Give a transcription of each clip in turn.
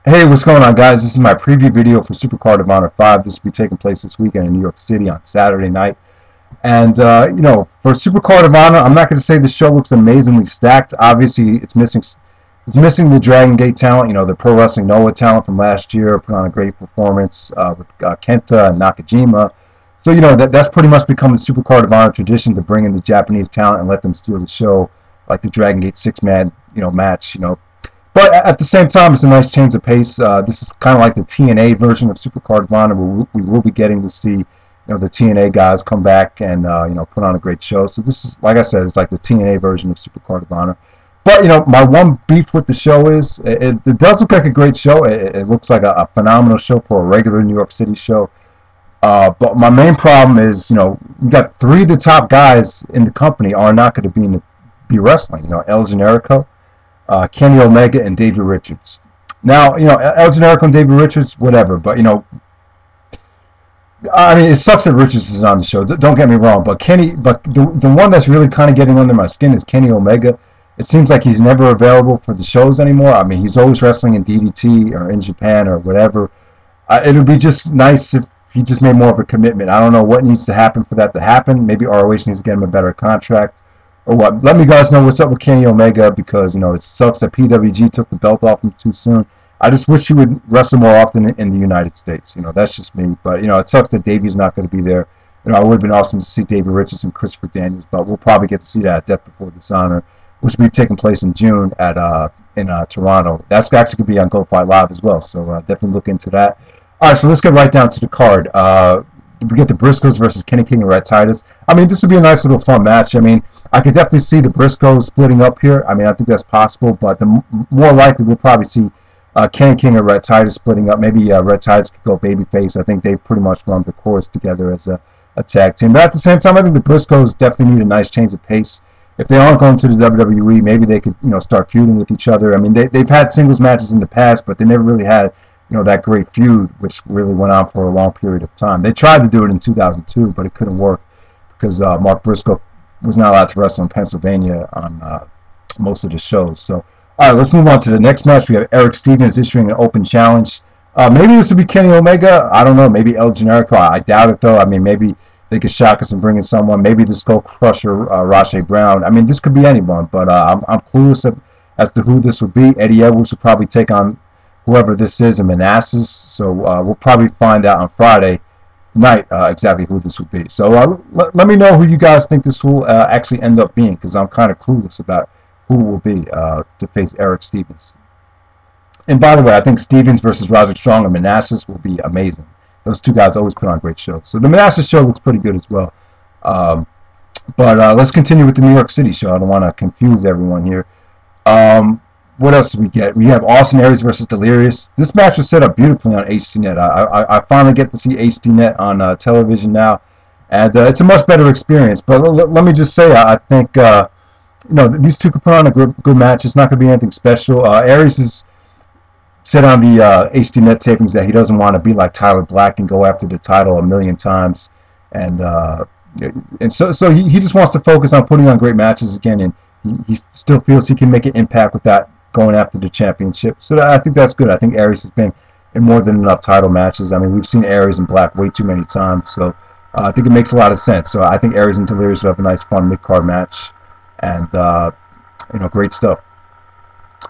Hey, what's going on, guys? This is my preview video for Supercard of Honor 5. This will be taking place this weekend in New York City on Saturday night. And, for Supercard of Honor, I'm not going to say the show looks amazingly stacked. Obviously, it's missing the Dragon Gate talent, the Pro Wrestling Noah talent from last year, put on a great performance with Kenta and Nakajima. So, that's pretty much become the Supercard of Honor tradition to bring in the Japanese talent and let them steal the show, like the Dragon Gate six-man, match, But at the same time, it's a nice change of pace. This is kind of like the TNA version of Supercard of Honor, where we will be getting to see, the TNA guys come back and put on a great show. So this is, like I said, it's like the TNA version of Supercard of Honor. But my one beef with the show is it does look like a great show. It looks like a phenomenal show for a regular New York City show. But my main problem is, you got three of the top guys in the company are not going to be wrestling. El Generico, Kenny Omega, and David Richards. Now, El Generico and David Richards, whatever, but, I mean, it sucks that Richards is on the show. Don't get me wrong, but the one that's really kind of getting under my skin is Kenny Omega. It seems like he's never available for the shows anymore. I mean, he's always wrestling in DDT or in Japan or whatever. It would be just nice if he just made more of a commitment. I don't know what needs to happen for that to happen. Maybe ROH needs to get him a better contract or what. Let me guys know what's up with Kenny Omega, because it sucks that PWG took the belt off him too soon. I just wish he would wrestle more often in the United States. That's just me. But it sucks that Davey's not going to be there. It would have been awesome to see David Richards and Christopher Daniels, but we'll probably get to see that at Death Before Dishonor, which will be taking place in June in Toronto. That's actually going to be on Go Fight Live as well, so definitely look into that. All right, so let's get right down to the card. We get the Briscoes versus Kenny King and Rhett Titus. I mean, this would be a nice little fun match. I mean, I could definitely see the Briscoes splitting up here. I mean, I think that's possible, but the more likely we'll probably see Kenny King and Rhett Titus splitting up. Maybe Rhett Titus could go babyface. I think they pretty much run the course together as a tag team. But at the same time, I think the Briscoes definitely need a nice change of pace. If they aren't going to the WWE, maybe they could start feuding with each other. I mean, they've had singles matches in the past, but they never really had that great feud, which really went on for a long period of time. They tried to do it in 2002, but it couldn't work because Mark Briscoe was not allowed to wrestle in Pennsylvania on most of the shows. So, all right, let's move on to the next match. We have Erick Stevens issuing an open challenge. Maybe this would be Kenny Omega. I don't know. Maybe El Generico. I doubt it, though. I mean, maybe they could shock us and bring in someone. Maybe the Skull Crusher, Rashay Brown. I mean, this could be anyone, but I'm clueless as to who this would be. Eddie Edwards would probably take on whoever this is in Manassas. So we'll probably find out on Friday night exactly who this would be. So let me know who you guys think this will actually end up being, because I'm kind of clueless about who will be to face Erick Stevens. And by the way, I think Stevens versus Roderick Strong in Manassas will be amazing. Those two guys always put on great shows. So the Manassas show looks pretty good as well. But let's continue with the New York City show. I don't want to confuse everyone here. What else do we get? We have Austin Aries versus Delirious. This match was set up beautifully on HDNet. I finally get to see HDNet on television now, and it's a much better experience. But let me just say, I think these two could put on a good match. It's not going to be anything special. Aries has said on the HDNet tapings that he doesn't want to be like Tyler Black and go after the title a million times, and so he just wants to focus on putting on great matches again, and he still feels he can make an impact with that, going after the championship. So I think that's good. I think Aries has been in more than enough title matches. I mean, we've seen Aries and Black way too many times, so I think it makes a lot of sense. So I think Aries and Delirious will have a nice, fun mid-card match, and great stuff.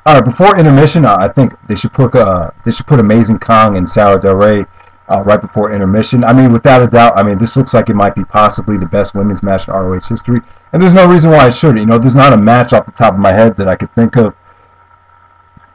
All right, before intermission, I think they should put Amazing Kong and Sara Del Rey right before intermission. I mean, without a doubt, I mean, this looks like it might be possibly the best women's match in ROH history, and there's no reason why it shouldn't. There's not a match off the top of my head that I could think of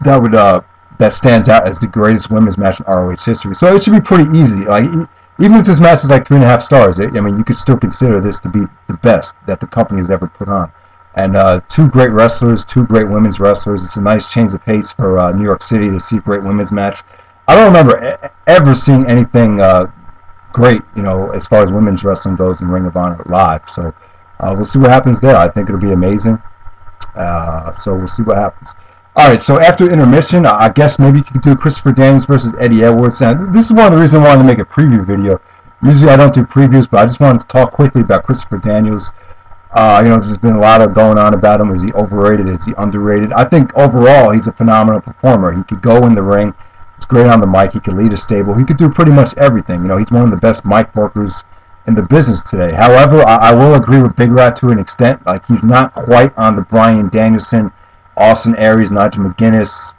that stands out as the greatest women's match in ROH history. So it should be pretty easy. Like, even if this match is like 3.5 stars, I mean, you could still consider this to be the best that the company has ever put on. And two great wrestlers, two great women's wrestlers. It's a nice change of pace for New York City to see a great women's match. I don't remember ever seeing anything great, as far as women's wrestling goes in Ring of Honor live. So we'll see what happens there. I think it'll be amazing. So we'll see what happens. All right, so after intermission, I guess maybe you could do Christopher Daniels versus Eddie Edwards. And this is one of the reasons I wanted to make a preview video. Usually I don't do previews, but I just wanted to talk quickly about Christopher Daniels. There's been a lot of going on about him. Is he overrated? Is he underrated? I think overall he's a phenomenal performer. He could go in the ring. He's great on the mic. He could lead a stable. He could do pretty much everything. You know, he's one of the best mic workers in the business today. However, I will agree with Big Rat to an extent. Like, he's not quite on the Bryan Danielson, Austin Aries, Nigel McGuinness,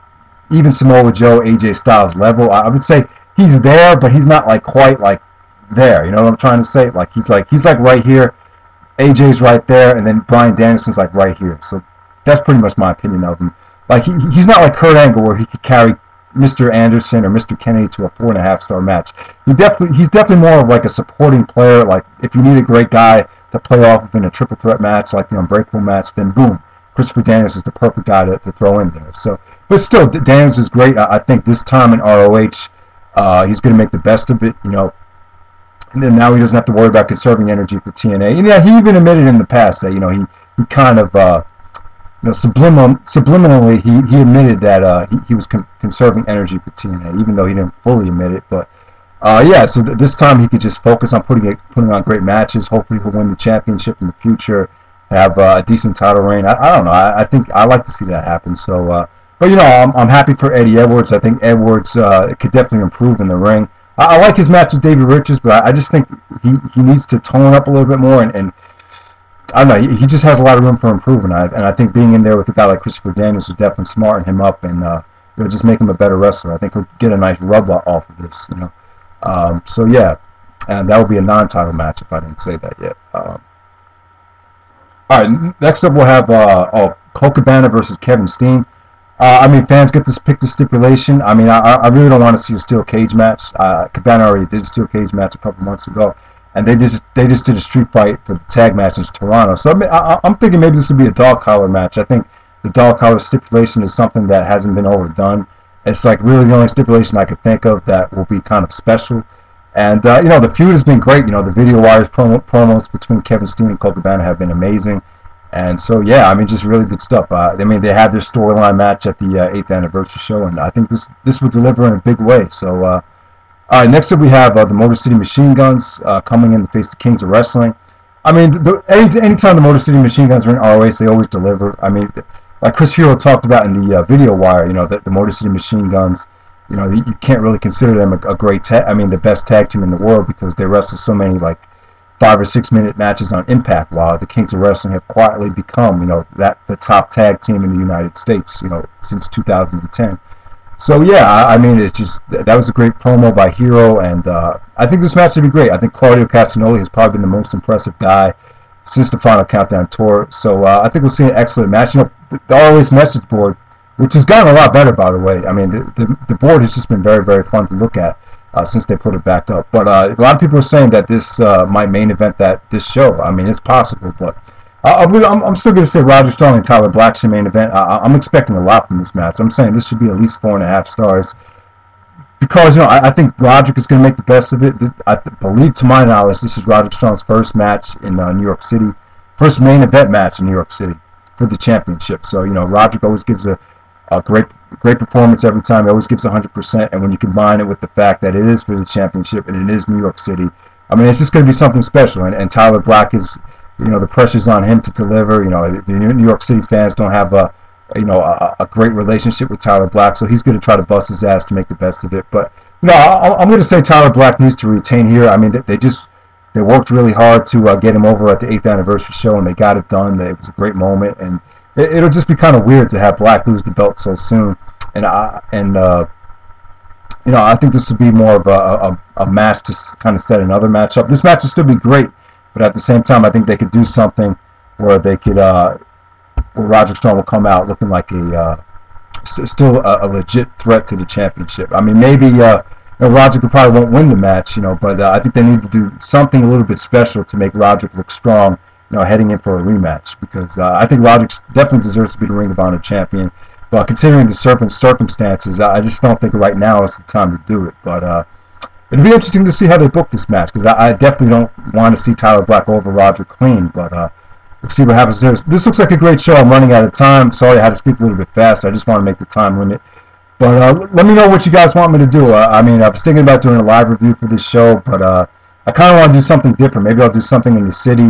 even Samoa Joe, AJ Styles level. I would say he's there, but he's not like quite like there. You know what I'm trying to say? Like, he's like right here. AJ's right there, and then Bryan Danielson's like right here. So that's pretty much my opinion of him. Like, he's not like Kurt Angle, where he could carry Mr. Anderson or Mr. Kennedy to a 4.5-star match. He's definitely more of like a supporting player. Like, if you need a great guy to play off of in a triple threat match, like the Unbreakable match, then boom, Christopher Daniels is the perfect guy to throw in there. So, but still, Daniels is great. I think this time in ROH, he's going to make the best of it. You know, and then now he doesn't have to worry about conserving energy for TNA. And yeah, he even admitted in the past that, you know, he kind of subliminally he admitted that he was conserving energy for TNA, even though he didn't fully admit it. But yeah, so this time he could just focus on putting on great matches. Hopefully he'll win the championship in the future, have a decent title reign. I don't know. I think I like to see that happen. So, but you know, I'm happy for Eddie Edwards. I think Edwards could definitely improve in the ring. I like his match with David Richards, but I just think he needs to tone up a little bit more, and I don't know, he just has a lot of room for improvement. And I think being in there with a guy like Christopher Daniels would definitely smarten him up and it'll just make him a better wrestler. I think he'll get a nice rub off of this, you know. So yeah, and that would be a non-title match if I didn't say that yet. All right, next up we'll have Colt Cabana versus Kevin Steen. I mean, fans get to pick the stipulation. I mean, I really don't want to see a steel cage match. Cabana already did a steel cage match a couple months ago, and they just did a street fight for the tag match in Toronto. So I'm thinking maybe this would be a dog collar match. I think the dog collar stipulation is something that hasn't been overdone. It's like really the only stipulation I could think of that will be kind of special. And you know, the feud has been great. You know, the Video Wires promos between Kevin Steen and Colt Cabana have been amazing. And so, yeah, I mean, just really good stuff. I mean, they had their storyline match at the 8th anniversary show, and I think this would deliver in a big way. So, all right, next up we have the Motor City Machine Guns coming in to face the Kings of Wrestling. I mean, anytime the Motor City Machine Guns are in ROH, they always deliver. I mean, like Chris Hero talked about in the Video Wire, you know, the Motor City Machine Guns, you know, you can't really consider them a great the best tag team in the world, because they wrestle so many, like, 5 or 6 minute matches on Impact, while the Kings of Wrestling have quietly become, you know, the top tag team in the United States, you know, since 2010. So yeah, I mean, it's just, that was a great promo by Hero, and I think this match should be great. I think Claudio Castagnoli has probably been the most impressive guy since the Final Countdown tour. So I think we'll see an excellent match. You know, the ROH message board, which has gotten a lot better, by the way. I mean, the board has just been very, very fun to look at. Since they put it back up. But a lot of people are saying that this might main event this show. I mean, it's possible, but I'm still going to say Roderick Strong and Tyler Black should main event. I'm expecting a lot from this match. I'm saying this should be at least 4.5 stars. Because, you know, I think Roderick is going to make the best of it. I believe, to my knowledge, this is Roderick Strong's first match in New York City. First main event match in New York City for the championship. So, you know, Roderick always gives a great performance every time. He always gives 100%, and when you combine it with the fact that it is for the championship and it is New York City, I mean, it's just going to be something special. And Tyler Black is, you know, the pressure's on him to deliver. You know, the New York City fans don't have a great relationship with Tyler Black, so he's going to try to bust his ass to make the best of it. But you know, I'm going to say Tyler Black needs to retain here. I mean, they worked really hard to get him over at the 8th anniversary show, and they got it done. It was a great moment, and it'll just be kind of weird to have Black lose the belt so soon. And you know, I think this would be more of a match to kind of set another match up. This match would still be great, but at the same time, I think they could do something where they could, where Roderick Strong will come out looking like still a legit threat to the championship. I mean, maybe Roderick probably won't win the match, you know, but I think they need to do something a little bit special to make Roderick look strong, you know, heading in for a rematch, because I think Roderick definitely deserves to be the Ring of Honor champion. But considering the circumstances, I just don't think right now is the time to do it. But it'd be interesting to see how they book this match, because I definitely don't want to see Tyler Black over Roderick clean. But we'll see what happens there. This looks like a great show. I'm running out of time. Sorry I had to speak a little bit fast. I just want to make the time limit. But let me know what you guys want me to do. I mean, I was thinking about doing a live review for this show, but I kind of want to do something different. Maybe I'll do something in the city,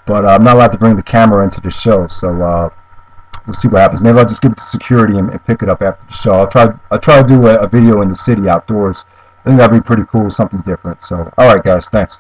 but I'm not allowed to bring the camera into the show. So we'll see what happens. Maybe I'll just give it to security and pick it up after the show. I'll try to do a video in the city outdoors. I think that'd be pretty cool, something different. So, all right, guys, thanks.